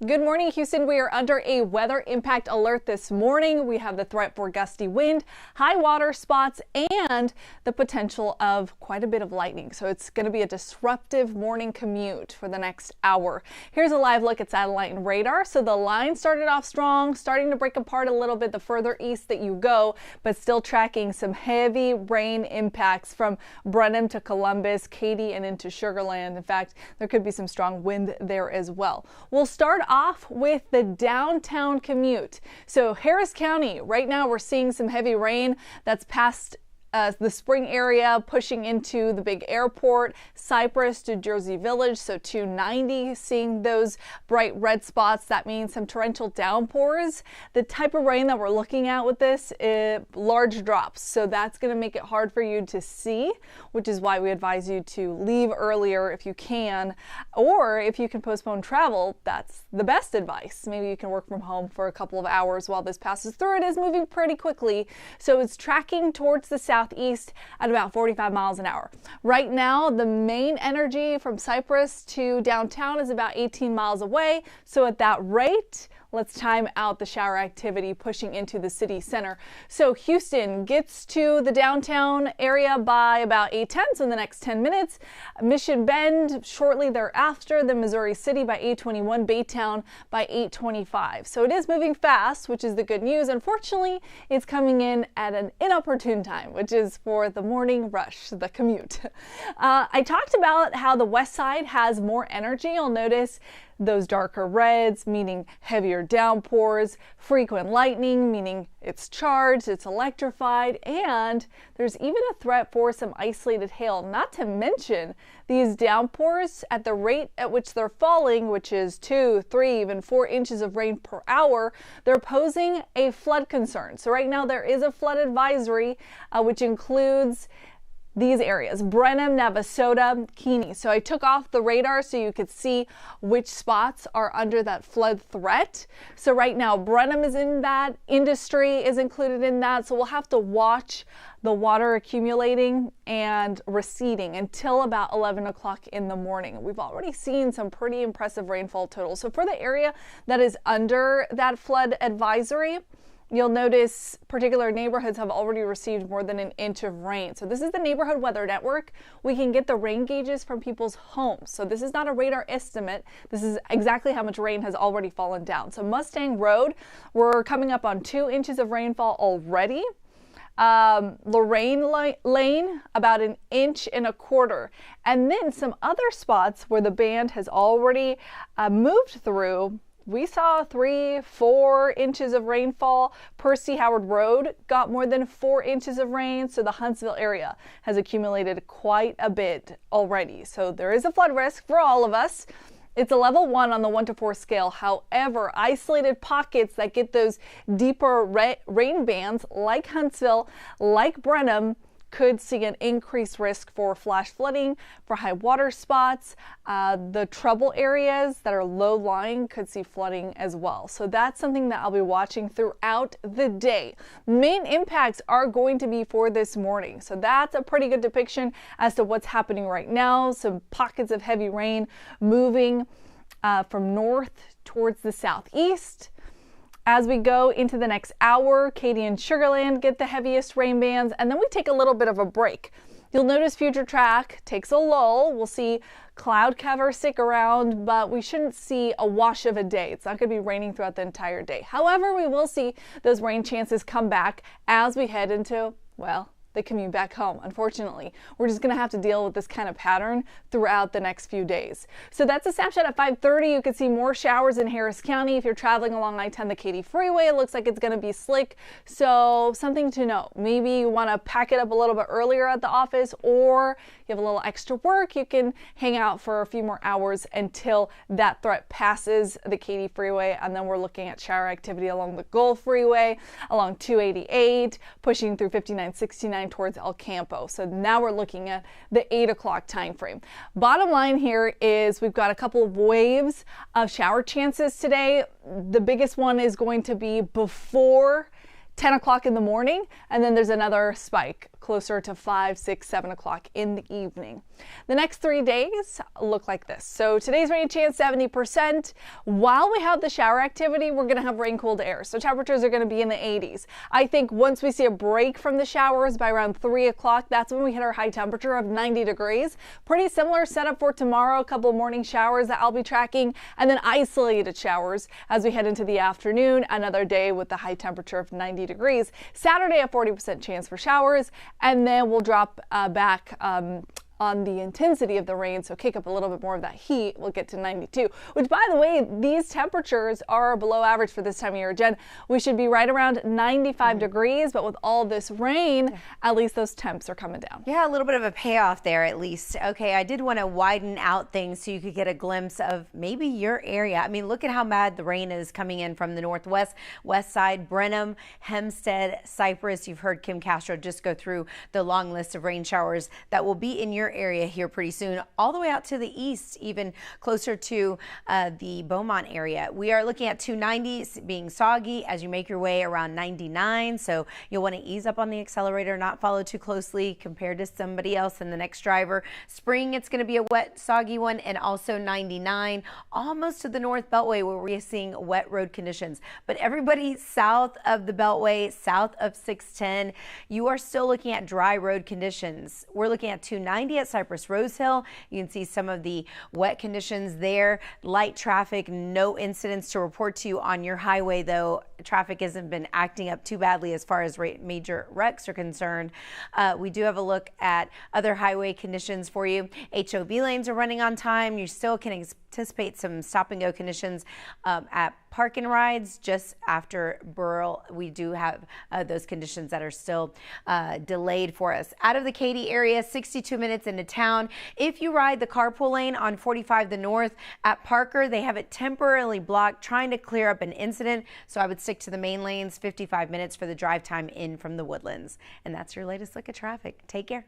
Good morning, Houston. We are under a weather impact alert this morning. We have the threat for gusty wind, high water spots, and the potential of quite a bit of lightning. So it's going to be a disruptive morning commute for the next hour. Here's a live look at satellite and radar. So the line started off strong, starting to break apart a little bit the further east that you go, but still tracking some heavy rain impacts from Brenham to Columbus, Katy, and into Sugar Land. In fact, there could be some strong wind there as well. We'll start off with the downtown commute. So Harris County, right now we're seeing some heavy rain that's past the Spring area, pushing into the big airport, Cypress to Jersey Village, so 290, seeing those bright red spots. That means some torrential downpours. The type of rain that we're looking at with this is large drops, so that's going to make it hard for you to see, which is why we advise you to leave earlier if you can, or if you can postpone travel, that's the best advice. Maybe you can work from home for a couple of hours while this passes through. It is moving pretty quickly, so it's tracking towards the southeast at about 45 miles an hour. Right now, the main energy from Cypress to downtown is about 18 miles away. So at that rate, let's time out the shower activity pushing into the city center. So Houston gets to the downtown area by about 8:10, so in the next 10 minutes. Mission Bend shortly thereafter, then Missouri City by 8:21, Baytown by 8:25. So it is moving fast, which is the good news. Unfortunately, it's coming in at an inopportune time, which is for the morning rush, the commute. I talked about how the west side has more energy. You'll notice those darker reds, meaning heavier downpours, frequent lightning, meaning it's charged, it's electrified, and there's even a threat for some isolated hail. Not to mention these downpours at the rate at which they're falling, which is 2, 3, even 4 inches of rain per hour, they're posing a flood concern. So right now there is a flood advisory, which includes these areas: Brenham, Navasota, Keene. So I took off the radar so you could see which spots are under that flood threat. So right now Brenham is in that, Industry is included in that. So we'll have to watch the water accumulating and receding until about 11 o'clock in the morning. We've already seen some pretty impressive rainfall totals. So for the area that is under that flood advisory, you'll notice particular neighborhoods have already received more than an inch of rain. So this is the Neighborhood Weather Network. We can get the rain gauges from people's homes. So this is not a radar estimate. This is exactly how much rain has already fallen down. So Mustang Road, we're coming up on 2 inches of rainfall already. Lorraine Lane, about 1.25 inches. And then some other spots where the band has already moved through, we saw 3, 4 inches of rainfall. Percy Howard Road got more than 4 inches of rain, so the Huntsville area has accumulated quite a bit already. So there is a flood risk for all of us. It's a level 1 on the 1 to 4 scale. However, isolated pockets that get those deeper rain bands, like Huntsville, like Brenham, could see an increased risk for flash flooding, for high water spots. The trouble areas that are low-lying could see flooding as well. So that's something that I'll be watching throughout the day. Main impacts are going to be for this morning. So that's a pretty good depiction as to what's happening right now. Some pockets of heavy rain moving from north towards the southeast. As we go into the next hour, Katy and Sugar Land get the heaviest rain bands, and then we take a little bit of a break. You'll notice future track takes a lull. We'll see cloud cover stick around, but we shouldn't see a wash of a day. It's not going to be raining throughout the entire day. However, we will see those rain chances come back as we head into, well, the commute back home. Unfortunately, we're just going to have to deal with this kind of pattern throughout the next few days. So that's a snapshot at 5:30. You can see more showers in Harris County. If you're traveling along I-10, the Katy Freeway, it looks like it's going to be slick. So something to note. Maybe you want to pack it up a little bit earlier at the office, or you have a little extra work. You can hang out for a few more hours until that threat passes the Katy Freeway. And then we're looking at shower activity along the Gulf Freeway, along 288, pushing through 5969 towards El Campo. So now we're looking at the 8 o'clock time frame. Bottom line here is we've got a couple of waves of shower chances today. The biggest one is going to be before 10 o'clock in the morning, and then there's another spike closer to 5, 6, 7 o'clock in the evening. The next 3 days look like this. So today's rain chance 70%. While we have the shower activity, we're going to have rain cooled air. So temperatures are going to be in the 80s. I think once we see a break from the showers by around 3 o'clock, that's when we hit our high temperature of 90 degrees. Pretty similar setup for tomorrow, a couple of morning showers that I'll be tracking, and then isolated showers as we head into the afternoon. Another day with the high temperature of 90 degrees. Saturday, a 40% chance for showers, and then we'll drop back on the intensity of the rain, so kick up a little bit more of that heat. We'll get to 92, which, by the way, these temperatures are below average for this time of year. Jen, we should be right around 95 degrees, but with all this rain, at least those temps are coming down. Yeah, a little bit of a payoff there at least. Okay, I did want to widen out things so you could get a glimpse of maybe your area. I mean, look at how bad the rain is coming in from the northwest, west side, Brenham, Hempstead, Cypress. You've heard Kim Castro just go through the long list of rain showers that will be in your area here pretty soon, all the way out to the east, even closer to the Beaumont area. We are looking at 290s being soggy as you make your way around 99, so you'll want to ease up on the accelerator, not follow too closely compared to somebody else and the next driver. Spring, it's going to be a wet, soggy one, and also 99, almost to the North Beltway where we're seeing wet road conditions. But everybody south of the Beltway, south of 610, you are still looking at dry road conditions. We're looking at 290 at Cypress Rose Hill. You can see some of the wet conditions there. Light traffic, no incidents to report to you on your highway, though. Traffic hasn't been acting up too badly as far as major wrecks are concerned. We do have a look at other highway conditions for you. HOV lanes are running on time. You still can anticipate some stop and go conditions at park and rides just after Burrell. We do have those conditions that are still delayed for us. Out of the Katy area, 62 minutes into town. If you ride the carpool lane on 45 the north at Parker, they have it temporarily blocked, trying to clear up an incident. So I would stick to the main lanes, 55 minutes for the drive time in from the Woodlands. And that's your latest look at traffic. Take care.